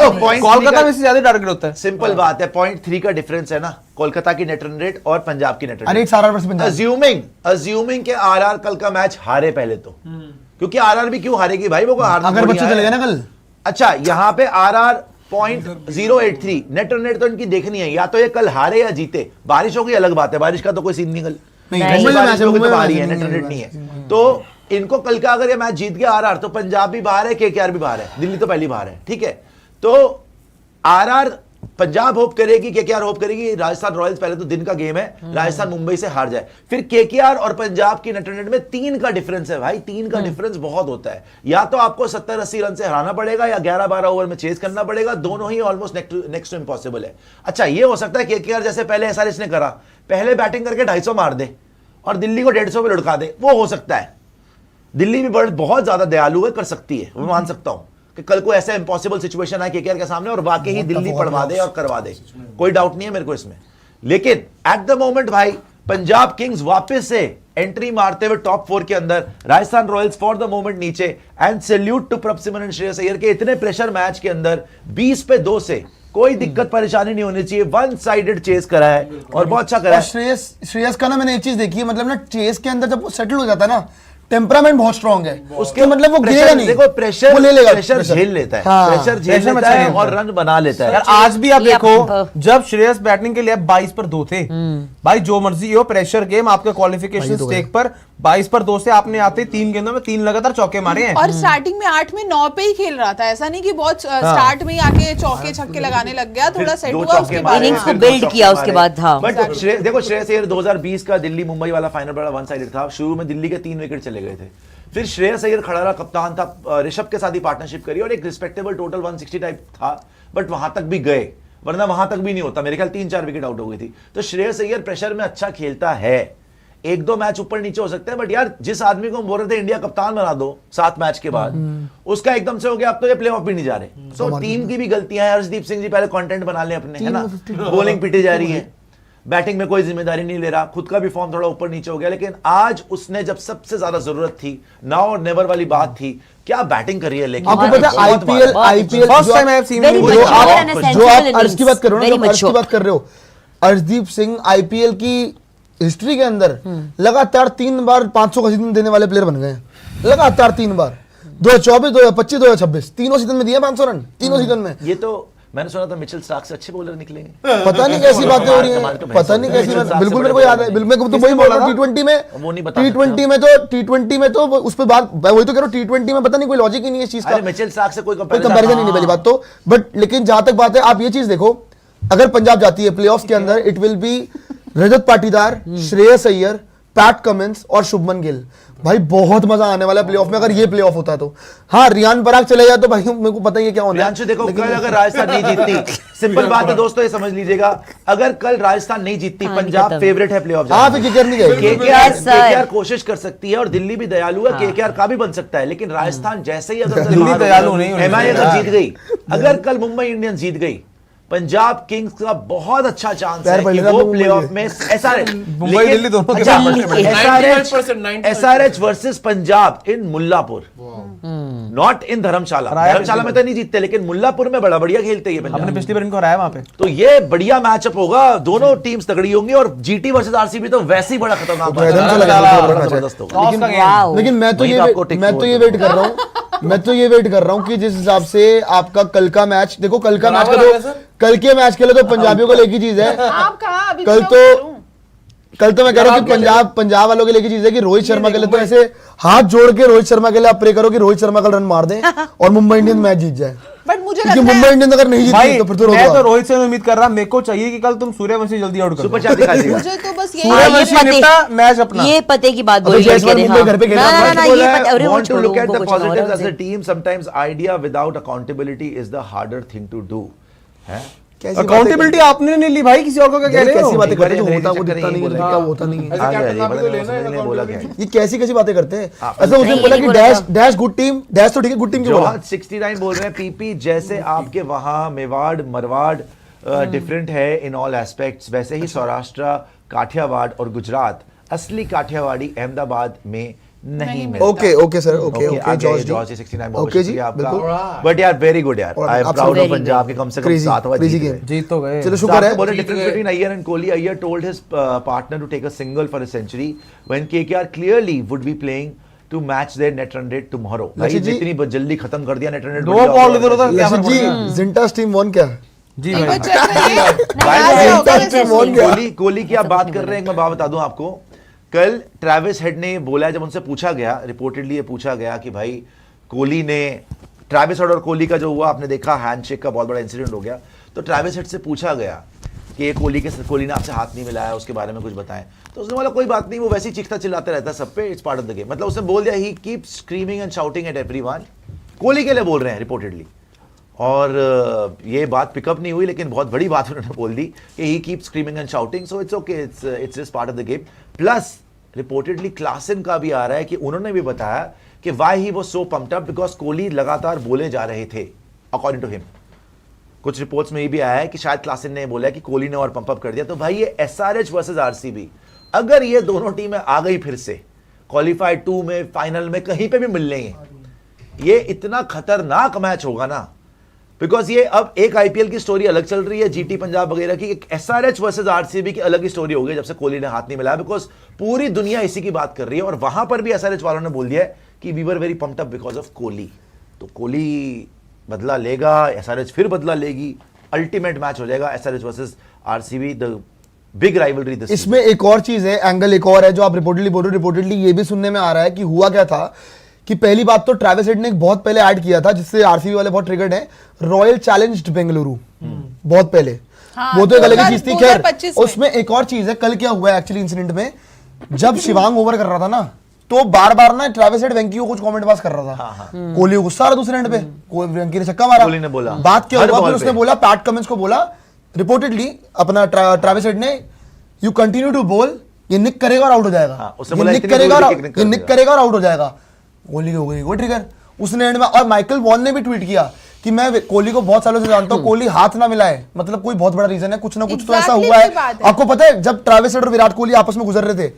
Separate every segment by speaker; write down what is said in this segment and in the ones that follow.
Speaker 1: कोलकाता में से ज्यादा टारगेट होता है।
Speaker 2: सिंपल बात है, 0.3 का डिफरेंस है ना कोलकाता की नेट रन रेट और पंजाब की नेट रन
Speaker 3: रेट।
Speaker 2: अज्यूमिंग के आरआर कल का मैच हारे पहले तो, क्योंकि आरआर भी क्यों हारेगी भाई, वो हारना
Speaker 3: अगर बच्चे चले गए ना कल।
Speaker 2: अच्छा यहाँ पे आरआर 0.083 नेट रन रेट तो इनकी देखनी है, या तो ये कल हारे या जीते। बारिश होगी अलग बात है, बारिश का तो कोई सीन नहीं कल, बारिश होगी तो बारी है, नेट रन रेट नहीं है। तो इनको कल का अगर ये मैच जीत गया आरआर, तो पंजाब भी बाहर है, केकेआर भी बाहर है, दिल्ली तो पहली बाहर है, ठीक है। तो आरआर पंजाब होप करेगी, केकेआर होप करेगी राजस्थान रॉयल्स पहले तो दिन का गेम है, राजस्थान मुंबई से हार जाए। फिर केकेआर और पंजाब की नेट रन रेट में 3 का डिफरेंस है भाई, 3 का डिफरेंस बहुत होता है। या तो आपको 70-80 रन से हराना पड़ेगा या 11-12 ओवर में चेज करना पड़ेगा, दोनों ही ऑलमोस्ट नेक्स्ट टू इम्पॉसिबल है। अच्छा ये हो सकता है केकेआर जैसे पहले एसआरएच ने करा, पहले बैटिंग करके 250 मार दे और दिल्ली को 150 पे लुढ़का दे, वो हो सकता है। दिल्ली भी बहुत ज्यादा दयालु है, कर सकती है, मैं मान सकता हूं कि कल को ऐसा इंपॉसिबल सिचुएशन है केकेआर के सामने और वाकई ही दिल्ली पड़वा दे और करवा दे, कोई डाउट नहीं है मेरे को इसमें। लेकिन एट द मोमेंट भाई पंजाब किंग्स वापस से एंट्री मारते हुए टॉप 4 के अंदर, Rajasthan Royals for the moment नीचे। एंड सैल्यूट टू प्रभ सिमरन एंड श्रेयस अय्यर के इतने प्रेशर मैच के अंदर 20 पे 2 से कोई दिक्कत परेशानी नहीं होनी चाहिए, वन साइडेड चेस करा है और बहुत अच्छा करा है।
Speaker 3: श्रेयस का ना मैंने एक चीज देखी है, मतलब ना चेस के अंदर जब वो सेटल हो जाता है ना, टेम्परामेंट बहुत स्ट्रांग है उसके, मतलब वो गिरेगा नहीं,
Speaker 2: देखो प्रेशर
Speaker 3: वो ले लेगा,
Speaker 2: प्रेशर झेल लेता है,
Speaker 3: हाँ,
Speaker 2: प्रेशर झेल लेता है और रन बना लेता है।
Speaker 1: यार आज भी आप देखो, जब श्रेयस बैटिंग के लिए 22 पर 2 थे, भाई जो मर्जी हो प्रेशर गेम, आपके क्वालिफिकेशन स्टेक पर 22 पर 2 से आपने आते 3 गेंदों में 3 लगातार चौके मारे हैं।
Speaker 4: और स्टार्टिंग में 8 में 9 पे ही खेल रहा था, ऐसा नहीं कि बहुत स्टार्ट में ही आके चौके छक्के लगाने लग गया, थोड़ा सेट हुआ उसके बाद
Speaker 5: इनिंग्स को बिल्ड किया उसके बाद। हाँ
Speaker 2: बट देखो श्रेयस अय्यर 2020 का दिल्ली मुंबई वाला फाइनल बड़ा वन साइडेड था, शुरू में दिल्ली के 3 विकेट चले गए थे, फिर श्रेयस अय्यर खड़ा रहा, कप्तान था, ऋषभ के साथ ही पार्टनरशिप करी और एक रिस्पेक्टेबल टोटल 160 टाइप था, बट वहां तक भी गए, वरना वहां तक भी नहीं होता, मेरे ख्याल 3-4 विकेट आउट हो गई थी। तो श्रेयस अय्यर प्रेशर में अच्छा खेलता है, 1-2 मैच ऊपर नीचे हो सकते हैं, बट यार जिस आदमी को हम बोल रहे थे इंडिया कप्तान बना दो 7 मैच के बाद, उसका एकदम से हो गया अब तो ये प्ले ऑफ भी नहीं जा रहे। सो टीम की भी गलतियां हैं, हर्षदीप सिंह जी पहले कंटेंट बना लें अपने, है ना, बॉलिंग पिटी जा रही है, बैटिंग में कोई जिम्मेदारी नहीं ले रहा, खुद का भी फॉर्म थोड़ा ऊपर नीचे हो गया। लेकिन आज उसने जब सबसे ज्यादा जरूरत थी, नाउ और नेवर वाली बात थी, क्या बैटिंग करी है। लेकिन
Speaker 3: आपको पता है IPL
Speaker 1: first time I have seen,
Speaker 3: जो आप अर्श की बात कर रहे हो ना, अर्श की बात कर रहे हो, अर्शदीप सिंह आईपीएल की हिस्ट्री के अंदर लगातार 3 बार 500 का सीजन देने वाले प्लेयर बन गए, लगातार 3 बार, 2024, 2025, 2026, तीनों सीजन में दिए 500 रन, तीनों सीजन में।
Speaker 2: ये तो मैंने सुना था मिचेल स्टार्क से अच्छे बॉलर निकलेंगे,
Speaker 3: पता नहीं कैसी बातें हो रही हैं, पता नहीं कैसी बात, बिल्कुल मेरे को याद है, बिल्कुल मैं तो वही बोल रहा था, टी20 में तो उस पर बात, वही तो कह रहा हूं, टी20 में पता नहीं कोई लॉजिक ही नहीं है इस चीज का,
Speaker 2: मिचेल स्टार्क से कोई
Speaker 3: कंपैरिजन ही नहीं, पहली बात तो। बट लेकिन जहां तक बात है, आप ये चीज देखो, अगर पंजाब जाती है प्लेऑफ्स के अंदर, it will be Rajat Patidar, Shreyas Iyer, PAT Cummins और शुभमन गिल। भाई बहुत मजा आने वाला है प्लेऑफ में, अगर ये प्लेऑफ होता है तो। हाँ रियान पराग चले जाए तो भाई मेरे को पता ही है क्या होना है।
Speaker 2: देखो कल अगर राजस्थान नहीं जीतती, सिंपल बात है दोस्तों, ये समझ लीजिएगा, अगर कल राजस्थान नहीं जीतती, पंजाब फेवरेट है प्लेऑफ।
Speaker 3: हाँ फिर केकेआर नहीं जाएगी,
Speaker 2: केकेआर कोशिश कर सकती है और दिल्ली भी दयालु है, केकेआर का भी बन सकता है। लेकिन राजस्थान जैसे ही अगर
Speaker 1: दिल्ली दयालु नहीं,
Speaker 2: एमआई अगर जीत गई, अगर कल मुंबई इंडियंस जीत गई, पंजाब किंग्स का बहुत अच्छा चांस है कि वो प्लेऑफ में
Speaker 1: मुंबई दिल्ली दोनों के
Speaker 2: SRH versus Punjab in Mullanpur, not in Dharamshala. Dharamshala में तो नहीं जीतते, लेकिन मुल्लापुर में बड़ा बढ़िया खेलते हैं पंजाब,
Speaker 1: हमने पिछली बार इनको हराया वहां पे।
Speaker 2: तो ये बढ़िया मैचअप होगा, दोनों टीम्स तगड़ी होंगी और जीटी वर्सेस आरसीबी तो वैसे ही बड़ा खतरनाक होगा।
Speaker 3: लेकिन मैं तो ये वेट कर रहा हूँ, मैं तो ये वेट कर रहा हूँ कि जिस हिसाब से आपका कल का मैच देखो, कल का मैच का तो कल के मैच के लिए तो पंजाबियों को लेके चीज है, कल तो मैं कह रहा हूँ कि पंजाब वालों के लिए चीज है कि रोहित शर्मा के लिए तो ऐसे हाथ जोड़ के रोहित शर्मा के लिए आप प्रे करो कि रोहित शर्मा कल रन मार दे और मुंबई इंडियंस मैच जीत जाए।
Speaker 4: बट मुझे
Speaker 3: क्योंकि मुंबई इंडियंस अगर नहीं जीती तो फिर तो
Speaker 1: मैं तो रोहित से उम्मीद कर रहा, मेरे को चाहिए कि कल तुम सूर्यवंशी जल्दी आउट करो,
Speaker 2: सुपर चार दिखा दीजिए।
Speaker 4: मुझे तो बस
Speaker 1: सूर्यवंशी निपटा मैच अपना,
Speaker 5: ये पते की बात बोली
Speaker 3: घर पे खेला।
Speaker 2: Want to look at the positives as a team. Sometimes idea without accountability is the harder thing to do. है?
Speaker 1: अकाउंटेबिलिटी आपने नहीं ली भाई, किसी और को क्या कह रहे हो?
Speaker 3: कैसी बातें करते हैं, जो होता वो दिखता नहीं है, क्या होता नहीं है, ये कैसी कैसी बातें करते हैं। ऐसा उसने बोला कि डैश गुड टीम, डैश तो ठीक है, गुड टीम क्यों बोला?
Speaker 2: 69 बोल रहे हैं पीपी, जैसे आपके वहां मेवाड़ मरवाड़ डिफरेंट है इन ऑल एस्पेक्ट्स, वैसे ही सौराष्ट्र, काठियावाड़ और गुजरात असली काठियावाड़ी अहमदाबाद में नहीं मिलता।
Speaker 3: Okay sir, okay
Speaker 2: George
Speaker 3: George
Speaker 2: 69
Speaker 3: okay ji,
Speaker 2: आपका, बट यार वेरी गुड यार, I am proud of Punjab के कम से कम
Speaker 3: Crazy,
Speaker 2: 7वां
Speaker 3: crazy
Speaker 2: जीत
Speaker 3: game.
Speaker 2: गए।
Speaker 1: जीत तो गए।
Speaker 3: चलो शुक्र है।
Speaker 2: What a difference between Iyer and Kohli. Iyer told his partner to take a single for a century when KKR clearly would be playing to match their net run rate tomorrow. भाई
Speaker 3: लक्षित जी,
Speaker 2: जितनी जल्दी खत्म कर दिया net run rate,
Speaker 1: दो ball इधर उधर क्या
Speaker 3: लक्षित
Speaker 1: फर्क
Speaker 3: जी,
Speaker 1: पड़ता?
Speaker 3: जिंटास टीम वन क्या?
Speaker 1: जी
Speaker 4: एक
Speaker 1: भाई।
Speaker 4: बार check करिए।
Speaker 2: भाई,
Speaker 4: नहीं, आज होगा
Speaker 3: Fantastic
Speaker 4: वैसे
Speaker 3: one
Speaker 4: नहीं।
Speaker 3: क्या?
Speaker 2: कोहली की आप बात कर रहे हैं, एक मैं बात बता दूं आपको, कल ट्रेविस हेड ने बोला, जब उनसे पूछा गया, रिपोर्टेडली ये पूछा गया कि भाई कोहली ने, ट्रेविस हेड और कोहली का जो हुआ आपने देखा, हैंडशेक का बहुत बड़ा इंसिडेंट हो गया, तो ट्रेविस हेड से पूछा गया कि ये कोहली ने आपसे हाथ नहीं मिलाया, उसके बारे में कुछ बताएं, तो उसने बोला कोई बात नहीं, वो वैसे ही चीखता चिल्लाता रहता है सब पे, it's part of the game. मतलब उसने बोल दिया he keep screaming and shouting at everyone, Kohli के लिए बोल रहे हैं रिपोर्टेडली, और ये बात पिकअप नहीं हुई, लेकिन बहुत बड़ी बात उन्होंने बोल दी कि he keep screaming and shouting, so it's okay, it's just part of the game. Plus reportedly Klaasen का भी आ रहा है कि उन्होंने भी बताया कि why he was so pumped up, because Kohli लगातार बोले जा रहे थे, अकॉर्डिंग टू हिम। कुछ रिपोर्ट्स में ये भी आया है कि शायद क्लासन ने बोला कि कोहली ने और पंप अप कर दिया। तो भाई ये SRH वर्सेस RCB, अगर ये दोनों टीमें आ गई फिर से क्वालिफाइड 2 में, फाइनल में, कहीं पे भी मिल लेंगे, ये इतना खतरनाक मैच होगा ना, बिकॉज ये अब एक IPL की स्टोरी अलग चल रही है, GT पंजाब वगैरह की, एक SRH वर्सेस RCB की अलग ही स्टोरी हो गई जब से कोहली ने हाथ नहीं मिलाया, बिकॉज पूरी दुनिया इसी की बात कर रही है, और वहां पर भी SRH वालों ने बोल दिया है कि we were very pumped up because of Kohli. तो कोहली बदला लेगा, SRH फिर बदला लेगी, अल्टीमेट मैच हो जाएगा SRH versus RCB, the big rivalry this.
Speaker 3: इसमें एक और चीज है, एंगल एक और है जो आप रिपोर्टेडली बोल रहे हो। रिपोर्टेडली ये भी सुनने में आ रहा है कि हुआ क्या था कि पहली बात तो ट्रेविस हेड ने एक बहुत पहले ऐड किया था, जिससे RCB वाले बहुत ट्रिगर्ड हैं, रॉयल चैलेंज्ड बेंगलुरु, बहुत पहले।
Speaker 4: हाँ,
Speaker 3: वो तो एक अलग ही चीज थी। खैर
Speaker 4: 2025 में।
Speaker 3: उसमें एक और चीज है, कल क्या हुआ एक्चुअली इंसिडेंट में, जब शिवांग ओवर कर रहा था ना, तो बार बार ना ट्रेविस हेड वेंकी को कुछ कमेंट पास कर रहा था, कोहली को गुस्सा आ रहा दूसरे एंड पे, वेंकी ने छक्का मारा,
Speaker 2: कोहली ने बोला,
Speaker 3: बात क्या
Speaker 2: हर
Speaker 3: हुआ,
Speaker 2: बॉल
Speaker 3: फिर उसने
Speaker 2: पे।
Speaker 3: बोला, पैट कमिंस को बोला रिपोर्टेडली, अपना ट्रेविस हेड ने, यू कंटिन्यू टू बॉल, ये निक करेगा और आउट हो जाएगा,
Speaker 2: हाँ, उसने
Speaker 3: ये
Speaker 2: बोला
Speaker 3: निक
Speaker 2: इतनी
Speaker 3: करेगा
Speaker 2: दूर
Speaker 3: और
Speaker 2: किक निक
Speaker 3: ये
Speaker 2: कर
Speaker 3: निक
Speaker 2: देगा।
Speaker 3: करेगा और आउट हो जाएगा। कोहली हो गई वो ट्रिगर उसने एंड में। और माइकल वॉन ने भी ट्वीट किया कि मैं कोहली को बहुत सालों से जानता हूं, कोहली हाथ ना मिलाए, मतलब कोई बहुत बड़ा रीजन है, कुछ ना कुछ तो ऐसा
Speaker 4: Exactly
Speaker 3: हुआ
Speaker 4: वही
Speaker 3: है।
Speaker 4: बात है।
Speaker 3: आपको पता है जब ट्रेविस हेड और विराट कोहली आपस में गुजर रहे थे,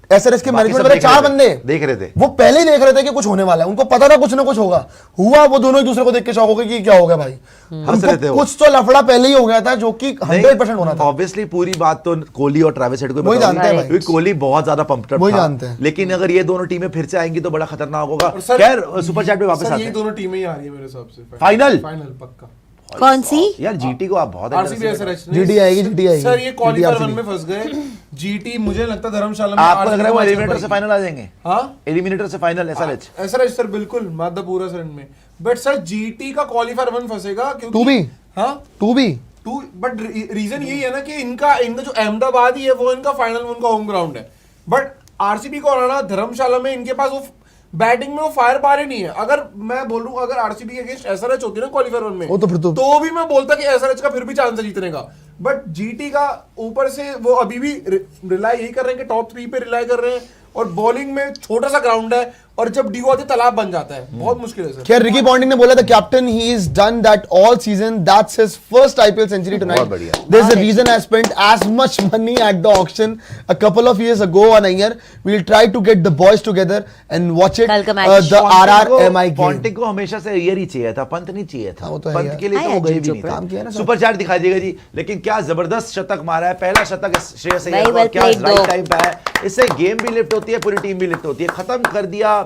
Speaker 3: SRH के
Speaker 2: बाकी
Speaker 3: मैनेजमेंट
Speaker 2: सब
Speaker 3: वाले
Speaker 2: देख
Speaker 3: 4
Speaker 2: रहे थे,
Speaker 3: बंदे
Speaker 2: देख रहे थे।
Speaker 3: वो पहले ही देख रहे थे कि कुछ होने वाला है, उनको पता था कुछ ना कुछ होगा, हुआ, वो दोनों एक दूसरे को देख के शौक हो गए कि क्या हो गया भाई,
Speaker 2: हंस रहे थे
Speaker 3: उनको
Speaker 2: वो।
Speaker 3: कुछ तो लफड़ा पहले ही हो गया था जो कि 100% होना था।
Speaker 2: ऑब्वियसली पूरी बात तो कोहली और ट्रेविस हेड को
Speaker 3: वही
Speaker 2: बताओगी,
Speaker 3: जानते हैं भाई।
Speaker 2: क्योंकि कोहली बहुत ज्यादा पम्प्ड अप
Speaker 3: वही
Speaker 2: था,
Speaker 3: जानते हैं।
Speaker 2: लेकिन अगर ये दोनों टीमें फिर से आएंगी तो बड़ा खतरनाक होगा।
Speaker 6: और सर-
Speaker 2: खैर सुपर चैट पे वापस
Speaker 6: सर
Speaker 2: आते
Speaker 6: ये
Speaker 2: हैं।
Speaker 6: दोनों टीमें ही आ रही है मेरे हिसाब से
Speaker 2: फाइनल?
Speaker 6: फाइनल पक्का।
Speaker 5: कौन सी?
Speaker 2: यार GT को आप बहुत
Speaker 6: आरसीबी
Speaker 2: aggressive
Speaker 6: SRH
Speaker 2: हैं।
Speaker 6: नहीं।
Speaker 3: GT आएगी, GT आएगी।
Speaker 6: सर ये क्वालिफायर
Speaker 3: GT
Speaker 6: 1 में फंस गए, GT मुझे लगता है धर्मशाला में
Speaker 2: आपको लग रहा है वो
Speaker 6: RCB
Speaker 2: एलिमिनेटर से
Speaker 6: मैच
Speaker 2: फाइनल आ जाएंगे?
Speaker 6: हाँ
Speaker 2: एलिमिनेटर से फाइनल SRH?
Speaker 6: SRH सर बिल्कुल माधवपुरा सर में, बट सर GT का क्वालिफायर 1 फंसेगा क्योंकि
Speaker 3: तू भी?
Speaker 6: हाँ
Speaker 3: तू भी
Speaker 6: टू, बट रीजन यही है ना कि इनका जो अहमदाबाद ही है वो इनका फाइनल, उनका होम ग्राउंड है, बट RCB को हराना धर्मशाला में, इनके पास वो बैटिंग में वो फायर पार ही नहीं है। अगर मैं बोलूं अगर RCB के अगेंस्ट SRH होती है ना क्वालिफायर 1 में,
Speaker 3: वो तो फिर
Speaker 6: तो भी मैं बोलता कि SRH का फिर भी चांस है जीतने का, बट GT का ऊपर से वो अभी भी रिलाई यही कर रहे हैं कि टॉप 3 पे रिलाई कर रहे हैं, और बॉलिंग में छोटा सा ग्राउंड है, और जब डी आते तालाब बन जाता है, बहुत मुश्किल है सर।
Speaker 3: खैर रिकी पॉन्टिंग ने बोला था captain he is done that all season, that's his first IPL century tonight,
Speaker 2: बढ़िया।
Speaker 3: There is a reason I spent as much money at the auction a couple of years ago on Iyer, we will try to get the boys together and watch it
Speaker 5: कल का match।
Speaker 3: The RRMI game.
Speaker 2: Ponting को हमेशा से Iyer ही चाहिए था, पंत नहीं चाहिए था,
Speaker 3: हाँ, वो तो है
Speaker 2: पंत
Speaker 3: यार।
Speaker 2: के लिए तो
Speaker 5: हाँ,
Speaker 2: वो गए भी
Speaker 5: जो
Speaker 2: नहीं
Speaker 3: काम किया ना
Speaker 2: था।
Speaker 3: सब।
Speaker 2: सुपर चैट दिखाई देगा जी, लेकिन क्या जबरदस्त शतक मारा है, पहला शतक श्रेयस अय्यर
Speaker 5: Very
Speaker 2: को,
Speaker 5: well
Speaker 2: क्या
Speaker 5: played,
Speaker 2: राइट
Speaker 5: though।
Speaker 2: टाइम पे है, इससे गेम भी लिफ्ट होती है, पूरी टीम भी लिफ्ट होती है। खत्म कर दिया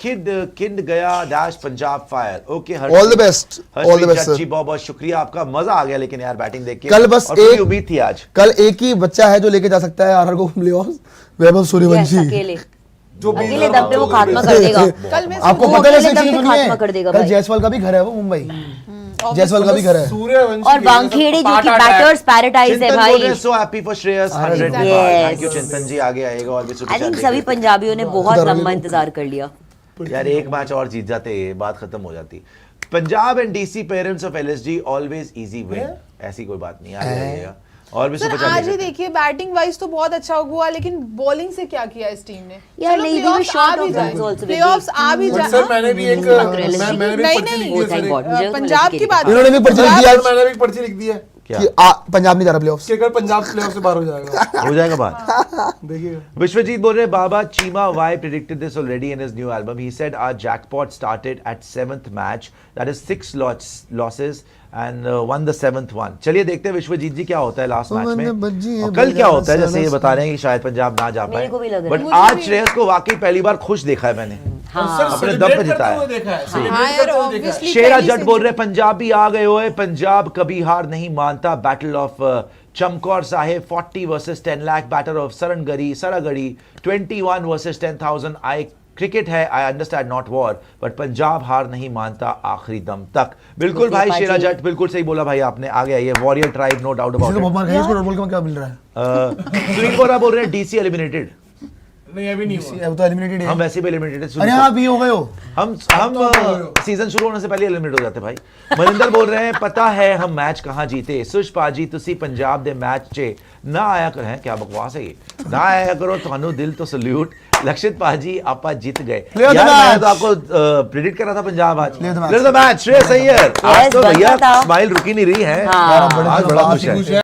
Speaker 2: किड गया dash Punjab fire. Okay
Speaker 3: All the best, all the best, sir।
Speaker 2: बहुत बहुत शुक्रिया आपका, मजा आ गया लेकिन यार बैटिंग देख के।
Speaker 3: कल बस
Speaker 2: और पूरी
Speaker 3: एक
Speaker 2: उम्मीद थी आज।
Speaker 3: कल एक ही बच्चा है जो लेके जा सकता है RR को प्लेऑफ्स, वैभव
Speaker 5: Yes,
Speaker 3: सूर्यवंशी।
Speaker 5: अकेले
Speaker 6: जो
Speaker 5: अकेले दम पे वो खात्मा कर देगा।
Speaker 4: कल मैं
Speaker 3: आपको
Speaker 5: वो
Speaker 3: पता है
Speaker 5: अकेले
Speaker 3: वैसे
Speaker 5: दम
Speaker 3: चीज
Speaker 5: पे
Speaker 3: सुनिए,
Speaker 5: खात्मा कर देगा
Speaker 3: कल
Speaker 5: भाई।
Speaker 3: जायसवाल का भी घर है वो मुंबई, जायसवाल का भी घर है।
Speaker 6: सूर्यवंशी
Speaker 5: और वानखेड़े जो कि बैटर्स पैराडाइज है
Speaker 2: चिंतन बोल रहे
Speaker 5: भाई।
Speaker 2: हैं so happy for Shreyas 100
Speaker 5: Yes।
Speaker 2: Thank you चिंतन जी, आगे आएगा और भी सुपर
Speaker 5: आई थिंक
Speaker 2: चैट
Speaker 5: सभी
Speaker 2: देखेंगे।
Speaker 5: पंजाबियों ने बहुत लंबा इंतजार कर लिया।
Speaker 2: यार एक मैच और जीत जाते बात खत्म हो जाती। Punjab and DC parents of LSG always easy win, ऐसी कोई बात नहीं, आगे आइएगा और भी
Speaker 4: सर
Speaker 2: सुपर
Speaker 4: आज ही
Speaker 2: चैट
Speaker 4: देखिए बैटिंग वाइज तो बहुत अच्छा हुआ, लेकिन बॉलिंग से क्या किया इस टीम ने?
Speaker 5: यार,
Speaker 4: चलो,
Speaker 5: Lady
Speaker 4: playoffs
Speaker 5: was short
Speaker 4: आ भी
Speaker 5: of
Speaker 4: जाए,
Speaker 5: runs also with
Speaker 4: playoffs
Speaker 5: the-
Speaker 4: आ भी
Speaker 6: बट
Speaker 4: जाए।
Speaker 6: सर मैंने भी एक
Speaker 5: बात कर रहे हैं,
Speaker 6: मैंने भी
Speaker 4: नहीं,
Speaker 6: पर्ची
Speaker 4: नहीं,
Speaker 6: लिखी है
Speaker 5: Oh, thank
Speaker 6: सर,
Speaker 5: God, मुझे
Speaker 4: पंजाब की बात
Speaker 3: इन्होंने भी पर्ची लिख दी आज।
Speaker 6: मैंने भी एक पर्ची लिख दी है
Speaker 3: कि पंजाब नहीं जा रहा प्लेऑफ्स।
Speaker 6: कि अगर पंजाब प्लेऑफ से बाहर हो जाएगा
Speaker 2: हो जाएगा बात।
Speaker 6: देखिएगा।
Speaker 2: विश्वजीत बोल रहे हैं, Baba Cheema why predicted this already in his new album. He said our jackpot started at 7th match, that is 6 losses and one the 7th one. चलिए देखते हैं विश्वजीत जी क्या होता है लास्ट मैच में, और कल क्या होता है। जैसे ये बता रहे हैं कि शायद पंजाब ना जा
Speaker 5: मेरे को भी
Speaker 2: पाए,
Speaker 5: लग रहा है।
Speaker 2: बट आज श्रेयस को वाकई पहली बार खुश देखा है मैंने, अपने दम पे जिताया।
Speaker 4: हाँ यार, obviously
Speaker 2: शेरा
Speaker 4: पहली
Speaker 2: जट
Speaker 4: से
Speaker 2: बोल रहे पंजाब भी आ गए हुए, पंजाब कभी हार नहीं मानता। Battle of Chamkaur Sahib 40 versus 10 lakh, battle of Saragarhi 21 versus 10,000। आई क्रिकेट है, I understand not war, but Punjab हार नहीं मानता आखिरी दम तक। बिल्कुल
Speaker 5: बिल्कुल
Speaker 2: भाई,
Speaker 5: पाजी।
Speaker 2: शेरा जट बिल्कुल सही बोला भाई आपने। आ गया ये वॉरियर ट्राइब, नो डाउट
Speaker 3: इसको बहुत
Speaker 2: अबाउट
Speaker 3: मार खाई, इसको बोल के क्या मिल रहा है?
Speaker 2: इट। सुनील बोरा बोल रहे हैं डीसी एलिमिनेटेड।
Speaker 6: नहीं अभी नहीं हुआ।
Speaker 3: अब तो एलिमिनेटेड है।
Speaker 2: हम वैसे भी एलिमिनेटेड।
Speaker 3: अरे हाँ, भी हो गए हो।
Speaker 2: हम सीजन शुरू होने से पहले एलिमिनेट हो जाते भाई। मनिंदर बोल रहे हैं, पता है हम मैच कहां जीते। सुश पाजी तुसी पंजाब दे मैच चे ना आया कर, हैं क्या बकवास है ये, ना आया करो थानू दिल तो सल्यूट। लक्षित पाजी आपा जीत गए
Speaker 3: Player of the
Speaker 2: यार, मैंने
Speaker 3: match.
Speaker 2: तो आपको प्रेडिक्ट करा था पंजाब आज।
Speaker 3: Player of the match.
Speaker 2: Player of the match Shreyas Iyer. आज तो
Speaker 5: बनता
Speaker 2: भैया
Speaker 5: था।
Speaker 2: स्माइल रुकी नहीं रही है,
Speaker 5: हाँ।
Speaker 2: आज बड़ा खुश है।